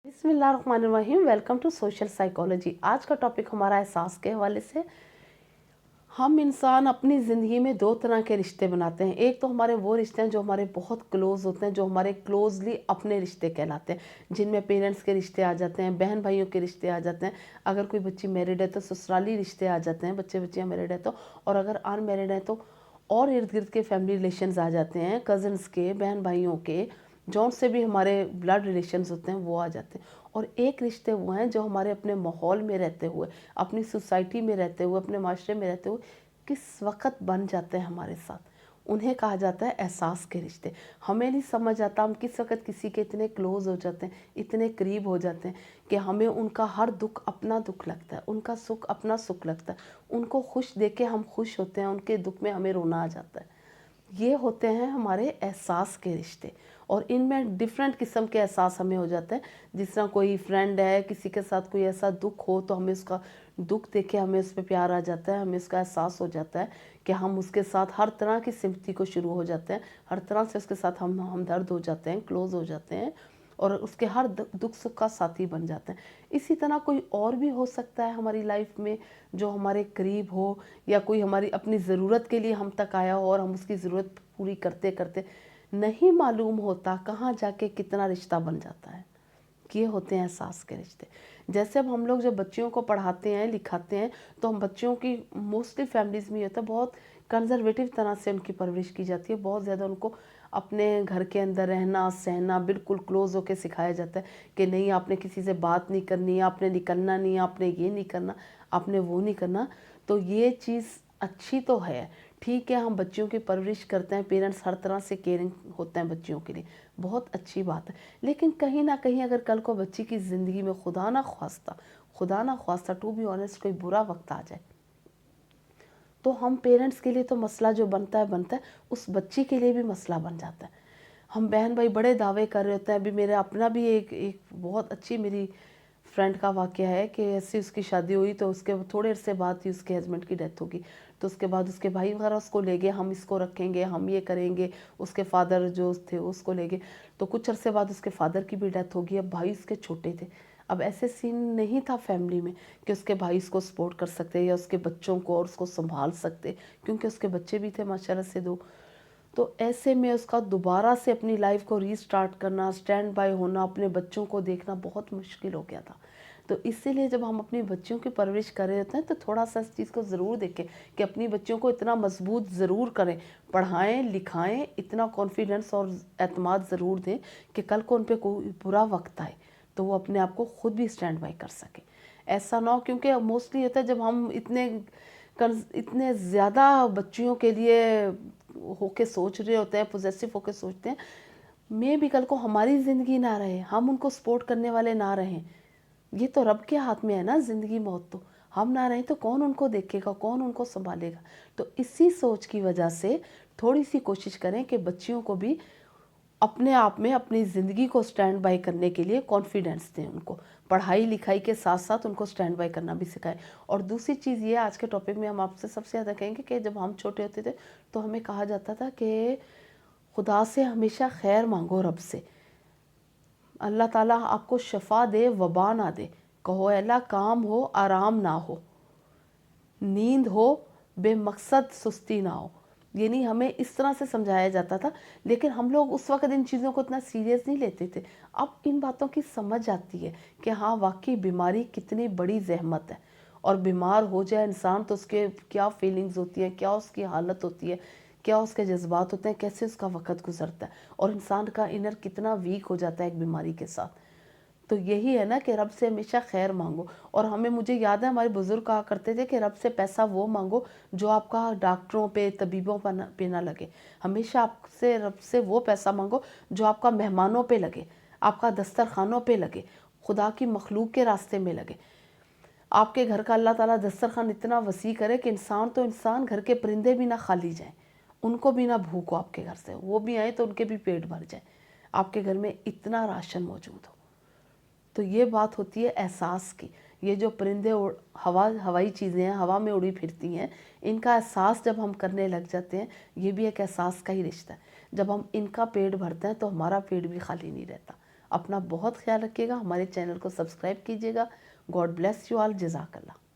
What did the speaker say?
बिस्मिल्लाहिर्रहमानिर्रहीम। Welcome to social psychology. आज का टॉपिक हमारा एहसास के हवाले से। हम इंसान अपनी ज़िंदगी में दो तरह के रिश्ते बनाते हैं। एक तो हमारे वो रिश्ते हैं जो हमारे बहुत क्लोज़ होते हैं, जो हमारे क्लोजली अपने रिश्ते कहलाते हैं, जिनमें पेरेंट्स के रिश्ते आ जाते हैं, बहन भाइयों के रिश्ते आ जाते हैं। अगर कोई बच्ची मैरिड है तो ससुराली रिश्ते आ जाते हैं, बच्चे बच्चियाँ मैरिड है तो। और अगर अनमैरिड है तो और इर्द गिर्द के फैमिली रिलेशंस आ जाते हैं, कज़न्स के, बहन भाइयों के, जौन से भी हमारे ब्लड रिलेशंस होते हैं वो आ जाते हैं। और एक रिश्ते वो हैं जो हमारे अपने माहौल में रहते हुए, अपनी सोसाइटी में रहते हुए, अपने माशरे में रहते हुए किस वक्त बन जाते हैं हमारे साथ, उन्हें कहा जाता है एहसास के रिश्ते। हमें नहीं समझ आता हम किस वक्त किसी के इतने क्लोज हो जाते हैं, इतने करीब हो जाते हैं कि हमें उनका हर दुख अपना दुख लगता है, उनका सुख अपना सुख लगता है, उनको खुश देख के हम खुश होते हैं, उनके दुख में हमें रोना आ जाता है। ये होते हैं हमारे एहसास के रिश्ते। और इनमें डिफरेंट किस्म के एहसास हमें हो जाते हैं। जिस तरह कोई फ्रेंड है, किसी के साथ कोई ऐसा दुख हो तो हमें उसका दुख देख के हमें उस पर प्यार आ जाता है, हमें उसका एहसास हो जाता है कि हम उसके साथ हर तरह की सिंपैथी को शुरू हो जाते हैं, हर तरह से उसके साथ हम हमदर्द हो जाते हैं, क्लोज हो जाते हैं और उसके हर दुख सुख का साथी बन जाते हैं। इसी तरह कोई और भी हो सकता है हमारी लाइफ में जो हमारे करीब हो, या कोई हमारी अपनी ज़रूरत के लिए हम तक आया हो और हम उसकी ज़रूरत पूरी करते करते नहीं मालूम होता कहाँ जाके कितना रिश्ता बन जाता है। ये होते हैं एहसास के रिश्ते। जैसे अब हम लोग जब बच्चियों को पढ़ाते हैं, लिखाते हैं, तो हम बच्चियों की मोस्टली फैमिलीज़ में ये होता है बहुत कंजर्वेटिव तरह से उनकी परवरिश की जाती है। बहुत ज़्यादा उनको अपने घर के अंदर रहना सहना बिल्कुल क्लोज होकर सिखाया जाता है कि नहीं, आपने किसी से बात नहीं करनी, आपने निकलना नहीं, आपने ये नहीं करना, आपने वो नहीं करना। तो ये चीज़ अच्छी तो है, ठीक है, हम बच्चियों की परवरिश करते हैं, पेरेंट्स हर तरह से केयरिंग होते हैं बच्चियों के लिए, बहुत अच्छी बात है। लेकिन कहीं ना कहीं अगर कल को बच्ची की ज़िंदगी में खुदा ना ख्वास्ता टू बी ऑनेस्ट कोई बुरा वक्त आ जाए, तो हम पेरेंट्स के लिए तो मसला जो बनता है उस बच्ची के लिए भी मसला बन जाता है। हम बहन भाई बड़े दावे कर रहे होते हैं। अभी मेरे अपना भी एक बहुत अच्छी मेरी फ्रेंड का वाक़या है कि ऐसी उसकी शादी हुई तो उसके थोड़े अरसे बाद ही उसके हस्बैंड की डेथ होगी। तो उसके बाद उसके भाई वगैरह उसको ले गए, हम इसको रखेंगे, हम ये करेंगे, उसके फादर जो थे उसको ले गए। तो कुछ अरसे बाद उसके फादर की भी डेथ होगी। अब भाई उसके छोटे थे, अब ऐसे सीन नहीं था फैमिली में कि उसके भाई इसको सपोर्ट कर सकते या उसके बच्चों को और उसको संभाल सकते, क्योंकि उसके बच्चे भी थे माशाल्लाह से दो। तो ऐसे में उसका दोबारा से अपनी लाइफ को रीस्टार्ट करना, स्टैंड बाय होना, अपने बच्चों को देखना बहुत मुश्किल हो गया था। तो इसीलिए जब हम अपनी बच्चियों की परवरिश कर रहे होते हैं तो थोड़ा सा इस चीज़ को ज़रूर देखें कि अपनी बच्चियों को इतना मजबूत ज़रूर करें, पढ़ाएं लिखाएं, इतना कॉन्फिडेंस और एतमाद ज़रूर दें कि कल को उन पर कोई बुरा वक्त आए तो वो अपने आप को खुद भी स्टैंड बाय कर सकें। ऐसा ना हो, क्योंकि मोस्टली होता है जब हम इतने ज़्यादा बच्चियों के लिए होके सोच रहे होते हैं, पोजेसिव होके सोचते हैं, मैं भी कल को हमारी ज़िंदगी ना रहे, हम उनको सपोर्ट करने वाले ना रहें। ये तो रब के हाथ में है ना, ज़िंदगी मौत तो। हम ना रहें तो कौन उनको देखेगा, कौन उनको संभालेगा। तो इसी सोच की वजह से थोड़ी सी कोशिश करें कि बच्चियों को भी अपने आप में अपनी ज़िंदगी को स्टैंड बाय करने के लिए कॉन्फिडेंस दें, उनको पढ़ाई लिखाई के साथ साथ उनको स्टैंड बाय करना भी सिखाएं। और दूसरी चीज़ ये, आज के टॉपिक में हम आपसे सबसे ज़्यादा कहेंगे कि जब हम छोटे होते थे तो हमें कहा जाता था कि खुदा से हमेशा खैर मांगो, रब से अल्लाह ताला आपको शफा दे, वबा ना दे। कहो अल्लाह काम हो आराम ना हो, नींद हो बेमकसद सुस्ती ना हो। यानी हमें इस तरह से समझाया जाता था, लेकिन हम लोग उस वक्त इन चीज़ों को इतना सीरियस नहीं लेते थे। अब इन बातों की समझ आती है कि हाँ वाकई बीमारी कितनी बड़ी जहमत है, और बीमार हो जाए इंसान तो उसके क्या फीलिंग्स होती हैं, क्या उसकी हालत होती है, क्या उसके जज्बात होते हैं, कैसे उसका वक्त गुजरता है, और इंसान का इनर कितना वीक हो जाता है एक बीमारी के साथ। तो यही है ना कि रब से हमेशा खैर मांगो। और हमें, मुझे याद है हमारे बुजुर्ग कहा करते थे कि रब से पैसा वो मांगो जो आपका डॉक्टरों पे तबीबों पे ना लगे। हमेशा आपसे रब से वो पैसा मांगो जो आपका मेहमानों पे लगे, आपका दस्तरखानों पे लगे, खुदा की मखलूक के रास्ते में लगे। आपके घर का अल्लाह ताला दस्तरखान इतना वसी करे कि इंसान तो इंसान, घर के परिंदे भी ना खाली जाएं, उनको भी ना भूख हो आपके घर से, वो भी आए तो उनके भी पेट भर जाए, आपके घर में इतना राशन मौजूद हो। तो ये बात होती है एहसास की। ये जो परिंदे हवाई चीज़ें हैं, हवा में उड़ी फिरती हैं, इनका एहसास जब हम करने लग जाते हैं, ये भी एक एहसास का ही रिश्ता है। जब हम इनका पेट भरते हैं तो हमारा पेट भी खाली नहीं रहता। اپنا بہت خیال رکھیے گا، ہمارے چینل کو سبسکرائب کیجیے گا۔ گاڈ بلیس یو آل، جزاک اللہ۔